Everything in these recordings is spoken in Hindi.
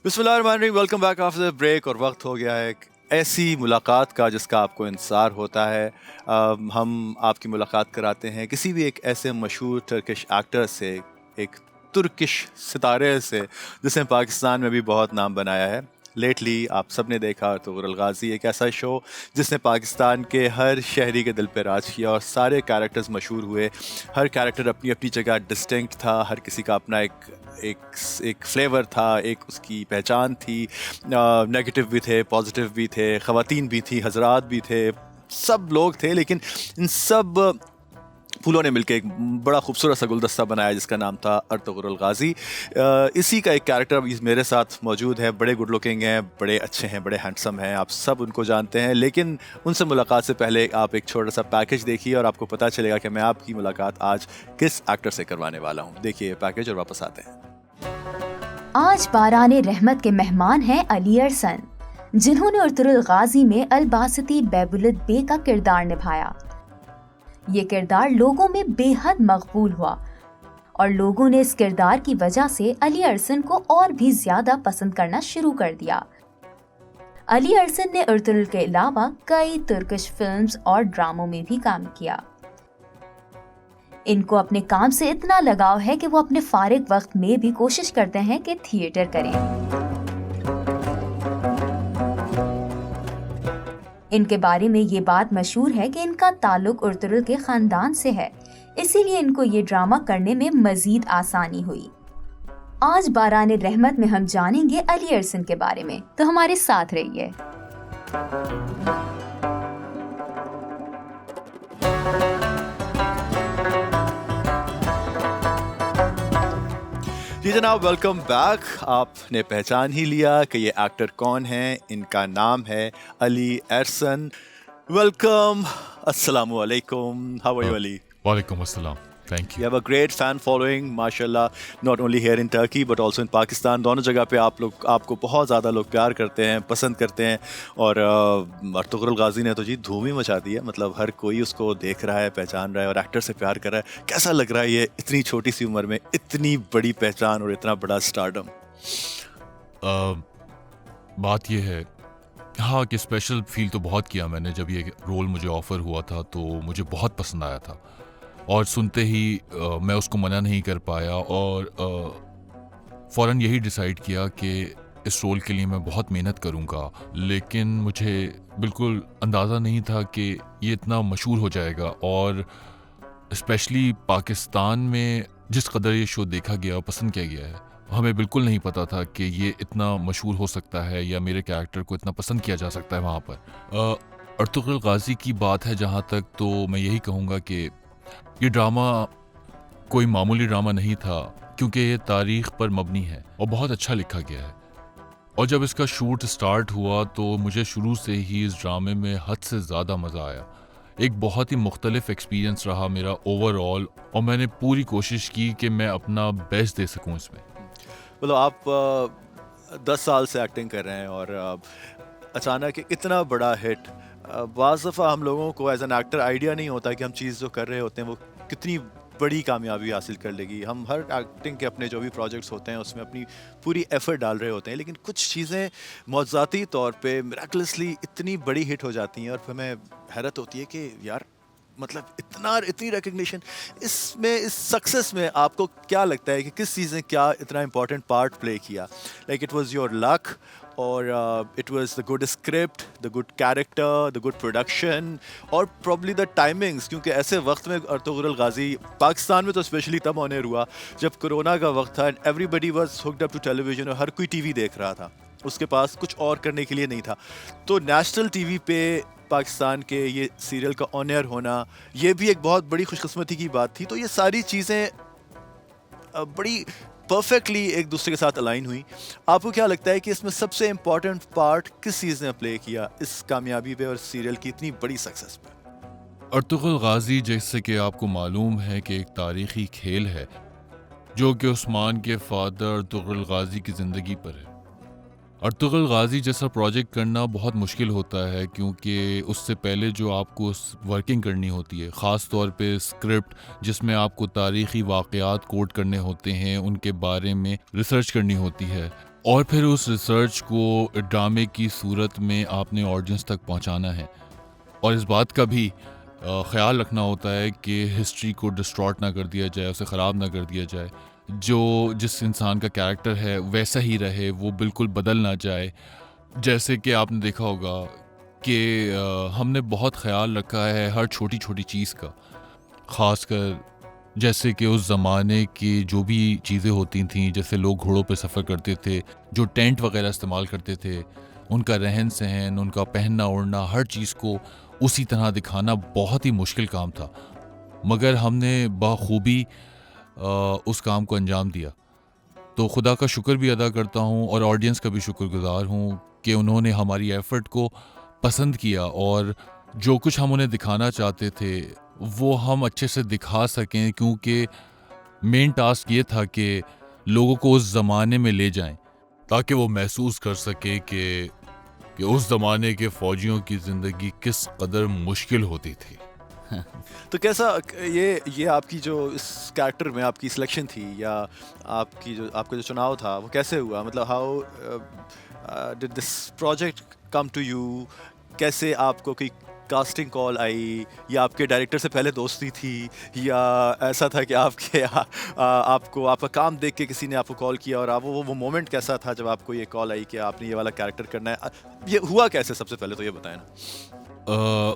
बिस्मिल्लाहिर्रहमानिर्रहीम, welcome back after the break. और वक्त हो गया है एक ऐसी मुलाकात का जिसका आपको इंतज़ार होता है। हम आपकी मुलाकात कराते हैं किसी भी एक ऐसे मशहूर टर्किश एक्टर से, एक तुर्किश सितारे से जिसने पाकिस्तान में भी बहुत नाम बनाया है। लेटली आप सब ने देखा अर्तुगरुल गाज़ी, एक ऐसा शो जिसने पाकिस्तान के हर शहरी के दिल पे राज किया और सारे कैरेक्टर्स मशहूर हुए। हर कैरेक्टर अपनी अपनी जगह डिस्टिंक्ट था, हर किसी का अपना एक फ्लेवर था, एक उसकी पहचान थी। नेगेटिव भी थे, पॉजिटिव भी थे, ख़वातीन भी थी, हजरात भी थे, सब लोग थे। लेकिन इन सब फूलों ने मिलकर एक बड़ा खूबसूरत सा गुलदस्ता बनाया जिसका नाम था अर्तुगरुल गाज़ी। इसी का एक कैरेक्टर अभी मेरे साथ मौजूद है। बड़े गुड लुकिंग हैं, बड़े अच्छे हैं, बड़े हैंडसम हैं, आप सब उनको जानते हैं। लेकिन उनसे मुलाकात से पहले आप एक छोटा सा पैकेज देखिए और आपको पता चलेगा कि मैं आपकी मुलाकात आज किस एक्टर से करवाने वाला हूँ। देखिए ये पैकेज और वापस आते हैं। आज बाराने रहमत के मेहमान हैं अली अरसन, जिन्होंने अर्तुगरुल गाज़ी में अल-बासिती बैबुलद बे का किरदार निभाया। ये किरदार लोगों में बेहद मकबूल हुआ और लोगों ने इस किरदार की वजह से अली अरसन को और भी ज्यादा पसंद करना शुरू कर दिया। अली अरसन ने अर्तुगरुल के अलावा कई तुर्किश फिल्म्स और ड्रामों में भी काम किया। इनको अपने काम से इतना लगाव है कि वो अपने फारिग वक्त में भी कोशिश करते हैं कि थिएटर करें। इनके बारे में ये बात मशहूर है कि इनका ताल्लुक अर्तुगरुल के खानदान से है, इसीलिए इनको ये ड्रामा करने में मजीद आसानी हुई। आज बाराने रहमत में हम जानेंगे अली अरसन के बारे में, तो हमारे साथ रहिए। जी जनाब, वेलकम बैक। आपने पहचान ही लिया कि ये एक्टर कौन है। इनका नाम है अली अरसन। वेलकम, अस्सलामु अलैकुम। How are you Ali? वालेकुम अस्सलाम, thank You you. have a great fan following, माशाल्लाह, not only here in Turkey but also in Pakistan। दोनों जगह पे आपको बहुत ज़्यादा लोग प्यार करते हैं, पसंद करते हैं। और अर्तुगरुल गाज़ी ने तो जी धूम ही मचा दी है। मतलब हर कोई उसको देख रहा है, पहचान रहा है और एक्टर से प्यार कर रहा है। कैसा लग रहा है ये इतनी छोटी सी उम्र में इतनी बड़ी पहचान और इतना बड़ा स्टारडम? बात ये है, हाँ, कि स्पेशल फील तो बहुत किया मैंने। जब ये रोल मुझे ऑफ़र हुआ था तो मुझे बहुत पसंद आया था और सुनते ही मैं उसको मना नहीं कर पाया और फ़ौरन यही डिसाइड किया कि इस रोल के लिए मैं बहुत मेहनत करूँगा। लेकिन मुझे बिल्कुल अंदाज़ा नहीं था कि ये इतना मशहूर हो जाएगा और स्पेशली पाकिस्तान में जिस कदर ये शो देखा गया और पसंद किया गया है, हमें बिल्कुल नहीं पता था कि ये इतना मशहूर हो सकता है या मेरे कैरेक्टर को इतना पसंद किया जा सकता है वहाँ पर। अर्तुगरुल गाज़ी की बात है जहाँ तक, तो मैं यही कहूँगा कि ये ड्रामा कोई मामूली ड्रामा नहीं था, क्योंकि ये तारीख़ पर मबनी है और बहुत अच्छा लिखा गया है। और जब इसका शूट स्टार्ट हुआ तो मुझे शुरू से ही इस ड्रामे में हद से ज़्यादा मज़ा आया। एक बहुत ही मुख्तलिफ एक्सपीरियंस रहा मेरा ओवरऑल और मैंने पूरी कोशिश की कि मैं अपना बेस्ट दे सकूं इसमें। मतलब आप 10 साल से एक्टिंग कर रहे हैं और अचानक इतना बड़ा हिट। बाज़ दफ़ा हम लोगों को एज एन एक्टर आइडिया नहीं होता कि हम चीज़ जो कर रहे होते हैं वो कितनी बड़ी कामयाबी हासिल कर लेगी। हम हर एक्टिंग के अपने जो भी प्रोजेक्ट्स होते हैं उसमें अपनी पूरी एफर्ट डाल रहे होते हैं, लेकिन कुछ चीज़ें मौज़ाती तौर पे मिराकलसली इतनी बड़ी हिट हो जाती हैं और फिर हमें हैरत होती है कि यार, मतलब इतनी रिकग्निशन इसमें, इस सक्सेस में आपको क्या लगता है कि किस चीज़ ने क्या इतना इम्पोर्टेंट पार्ट प्ले किया? Like it was your luck और it was the good script, the good character, the good production और प्रॉब्ली द टाइमिंग्स। क्योंकि ऐसे वक्त में अर्तुगरुल गाज़ी पाकिस्तान में तो स्पेशली तब ऑन एयर हुआ जब कोरोना का वक्त था and everybody was hooked up to television और हर कोई टीवी देख रहा था, उसके पास कुछ और करने के लिए नहीं था। तो नेशनल टीवी पे पाकिस्तान के ये सीरियल का ऑन एयर होना, ये भी एक बहुत बड़ी खुशकिस्मती की बात थी। तो ये सारी चीज़ें बड़ी परफेक्टली एक दूसरे के साथ अलाइन हुई। आपको क्या लगता है कि इसमें सबसे इम्पोर्टेंट पार्ट किस चीज़ ने प्ले किया इस कामयाबी पे और सीरियल की इतनी बड़ी सक्सेस पे? अर्तुगरुल गाज़ी, जैसे कि आपको मालूम है, कि एक तारीख़ी खेल है जो कि उस्मान के फादर अर्तुगरुल गाज़ी की ज़िंदगी पर है। अर्तुगरुल गाज़ी जैसा प्रोजेक्ट करना बहुत मुश्किल होता है, क्योंकि उससे पहले जो आपको वर्किंग करनी होती है, ख़ास तौर पे स्क्रिप्ट जिसमें आपको तारीख़ी वाक़यात कोट करने होते हैं, उनके बारे में रिसर्च करनी होती है, और फिर उस रिसर्च को ड्रामे की सूरत में आपने ऑडियंस तक पहुंचाना है। और इस बात का भी ख़्याल रखना होता है कि हिस्ट्री को डिस्टॉर्ट ना कर दिया जाए, उसे ख़राब ना कर दिया जाए, जो जिस इंसान का कैरेक्टर है वैसा ही रहे, वो बिल्कुल बदल ना जाए। जैसे कि आपने देखा होगा कि हमने बहुत ख्याल रखा है हर छोटी छोटी चीज़ का, ख़ासकर जैसे कि उस ज़माने की जो भी चीज़ें होती थीं, जैसे लोग घोड़ों पे सफ़र करते थे, जो टेंट वगैरह इस्तेमाल करते थे, उनका रहन सहन, उनका पहनना ओढ़ना, हर चीज़ को उसी तरह दिखाना बहुत ही मुश्किल काम था, मगर हमने बखूबी उस काम को अंजाम दिया। तो खुदा का शुक्र भी अदा करता हूँ और ऑडियंस का भी शुक्रगुजार हूँ कि उन्होंने हमारी एफ़र्ट को पसंद किया, और जो कुछ हम उन्हें दिखाना चाहते थे वो हम अच्छे से दिखा सकें, क्योंकि मेन टास्क ये था कि लोगों को उस ज़माने में ले जाएं, ताकि वो महसूस कर सके कि उस ज़माने के फ़ौजियों की ज़िंदगी किस कदर मुश्किल होती थी। तो कैसा ये आपकी जो इस कैरेक्टर में आपकी सिलेक्शन थी, या आपका जो चुनाव था, वो कैसे हुआ? मतलब how did this project come to you? कैसे आपको कोई कास्टिंग कॉल आई, या आपके डायरेक्टर से पहले दोस्ती थी, या ऐसा था कि आपको आपका काम देख के किसी ने आपको कॉल किया, और आप वो मोमेंट कैसा था जब आपको ये कॉल आई कि आपने ये वाला कैरेक्टर करना है? ये हुआ कैसे, सबसे पहले तो ये बताएं ना।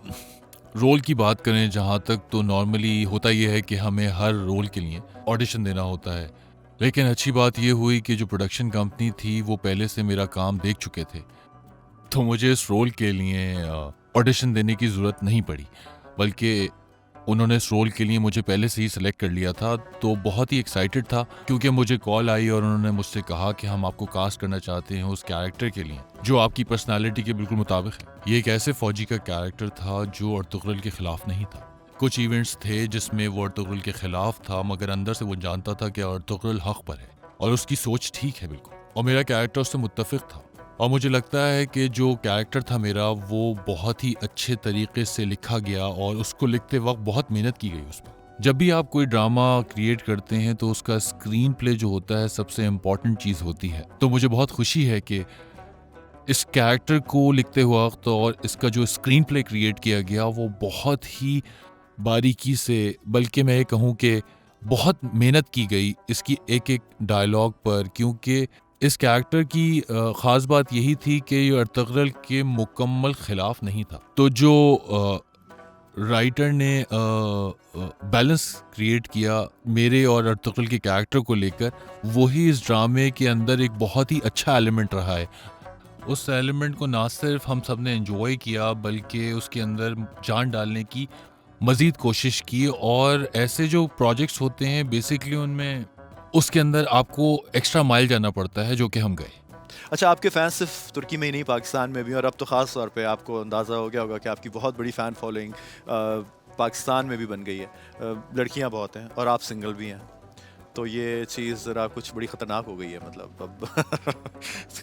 रोल की बात करें जहाँ तक, तो नॉर्मली होता ये है कि हमें हर रोल के लिए ऑडिशन देना होता है, लेकिन अच्छी बात ये हुई कि जो प्रोडक्शन कंपनी थी वो पहले से मेरा काम देख चुके थे, तो मुझे इस रोल के लिए ऑडिशन देने की ज़रूरत नहीं पड़ी, बल्कि उन्होंने इस रोल के लिए मुझे पहले से ही सिलेक्ट कर लिया था। तो बहुत ही एक्साइटेड था, क्योंकि मुझे कॉल आई और उन्होंने मुझसे कहा कि हम आपको कास्ट करना चाहते हैं उस कैरेक्टर के लिए जो आपकी पर्सनालिटी के बिल्कुल मुताबिक है। ये एक ऐसे फ़ौजी का कैरेक्टर था जो अर्तुगरुल के ख़िलाफ़ नहीं था। कुछ इवेंट्स थे जिसमें वो अर्तुगरुल के ख़िलाफ़ था, मगर अंदर से वो जानता था कि अर्तुगरुल हक़ पर है और उसकी सोच ठीक है बिल्कुल, और मेरा कैरेक्टर उससे मुत्तफ़िक़ था। और मुझे लगता है कि जो कैरेक्टर था मेरा, वो बहुत ही अच्छे तरीके से लिखा गया, और उसको लिखते वक्त बहुत मेहनत की गई उस पर। जब भी आप कोई ड्रामा क्रिएट करते हैं तो उसका स्क्रीन प्ले जो होता है सबसे इम्पॉर्टेंट चीज़ होती है। तो मुझे बहुत खुशी है कि इस कैरेक्टर को लिखते हुए वक्त और इसका जो स्क्रीन प्ले क्रिएट किया गया वो बहुत ही बारीकी से, बल्कि मैं ये कहूँ कि बहुत मेहनत की गई इसकी एक एक डायलॉग पर, क्योंकि इस कैरेक्टर की ख़ास बात यही थी कि ये अर्तुगरुल के मुकम्मल ख़िलाफ़ नहीं था। तो जो राइटर ने बैलेंस क्रिएट किया मेरे और अर्तुगरुल के कैरेक्टर को लेकर, वही इस ड्रामे के अंदर एक बहुत ही अच्छा एलिमेंट रहा है। उस एलिमेंट को ना सिर्फ हम सब ने एंजॉय किया, बल्कि उसके अंदर जान डालने की मज़ीद कोशिश की, और ऐसे जो प्रोजेक्ट्स होते हैं बेसिकली उनमें उसके अंदर आपको एक्स्ट्रा माइल जाना पड़ता है, जो कि हम गए। अच्छा, आपके फैंस सिर्फ तुर्की में ही नहीं, पाकिस्तान में भी, और अब तो ख़ास तौर पे आपको अंदाज़ा हो गया होगा कि आपकी बहुत बड़ी फ़ैन फॉलोइंग पाकिस्तान में भी बन गई है। लड़कियां बहुत हैं और आप सिंगल भी हैं, तो ये चीज़ ज़रा कुछ बड़ी ख़तरनाक हो गई है। मतलब अब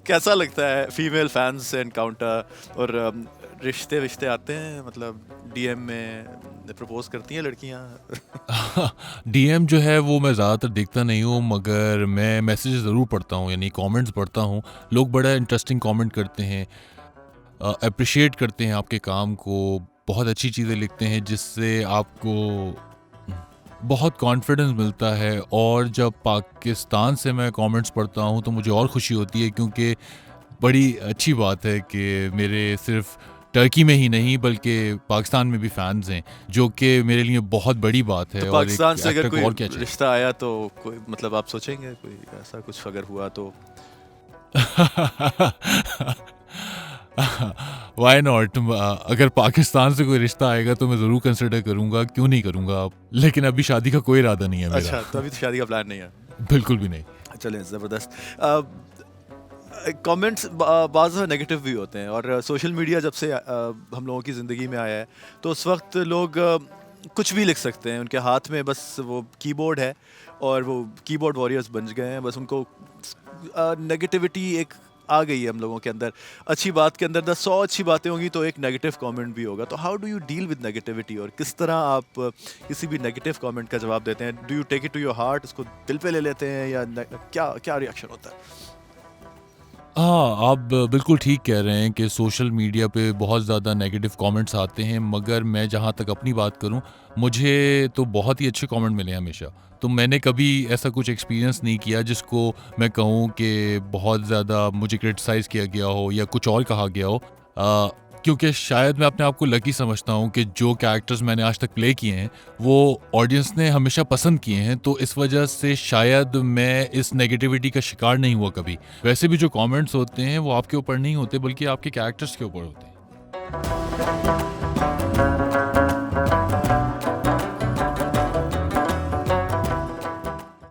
कैसा लगता है फीमेल फैंस से एनकाउंटर, और रिश्ते आते हैं, मतलब डीएम में प्रपोज करती हैं लड़कियां? डीएम जो है वो मैं ज़्यादातर देखता नहीं हूँ, मगर मैं मैसेज ज़रूर पढ़ता हूँ, यानी कमेंट्स पढ़ता हूँ। लोग बड़ा इंटरेस्टिंग कमेंट करते हैं, अप्रिशिएट करते हैं आपके काम को, बहुत अच्छी चीज़ें लिखते हैं जिससे आपको बहुत कॉन्फिडेंस मिलता है। और जब पाकिस्तान से मैं कमेंट्स पढ़ता हूँ तो मुझे और खुशी होती है, क्योंकि बड़ी अच्छी बात है कि मेरे सिर्फ टर्की में ही नहीं बल्कि पाकिस्तान में भी फैंस हैं, जो कि मेरे लिए बहुत बड़ी बात है। तो और पाकिस्तान से अगर और क्या कोई रिश्ता आया तो कोई, मतलब आप सोचेंगे कोई ऐसा कुछ अगर हुआ तो? वाई नॉट, अगर पाकिस्तान से कोई रिश्ता आएगा तो मैं ज़रूर कंसिडर करूँगा, क्यों नहीं करूँगा, लेकिन अभी शादी का कोई इरादा नहीं है मेरा। अच्छा, तो अभी तो शादी का प्लान नहीं है? बिल्कुल भी नहीं। चलें, ज़बरदस्त। कमेंट्स बाज़ नेगेटिव भी होते हैं, और सोशल मीडिया जब से हम लोगों की ज़िंदगी में आया है तो उस वक्त लोग कुछ भी लिख सकते हैं। उनके हाथ में बस वो कीबोर्ड है और वो कीबोर्ड वॉरियर्स बन गए हैं। बस उनको नेगेटिविटी एक आ गई है हम लोगों के अंदर, अच्छी बात के अंदर 100 अच्छी बातें होंगी तो एक नेगेटिव कमेंट भी होगा। तो how do you deal with negativity, और किस तरह आप किसी भी नेगेटिव कमेंट का जवाब देते हैं? Do you take it to your heart, उसको दिल पे ले लेते हैं, या क्या क्या रिएक्शन होता है? हाँ, आप बिल्कुल ठीक कह रहे हैं कि सोशल मीडिया पे बहुत ज़्यादा नेगेटिव कमेंट्स आते हैं, मगर मैं जहाँ तक अपनी बात करूँ, मुझे तो बहुत ही अच्छे कमेंट मिले हैं हमेशा। तो मैंने कभी ऐसा कुछ एक्सपीरियंस नहीं किया जिसको मैं कहूँ कि बहुत ज़्यादा मुझे क्रिटिसाइज़ किया गया हो या कुछ और कहा गया हो। क्योंकि शायद मैं अपने आप को लकी समझता हूँ कि जो कैरेक्टर्स मैंने आज तक प्ले किए हैं, वो ऑडियंस ने हमेशा पसंद किए हैं, तो इस वजह से शायद मैं इस नेगेटिविटी का शिकार नहीं हुआ कभी। वैसे भी जो कमेंट्स होते हैं वो आपके ऊपर नहीं होते, बल्कि आपके कैरेक्टर्स के ऊपर होते हैं।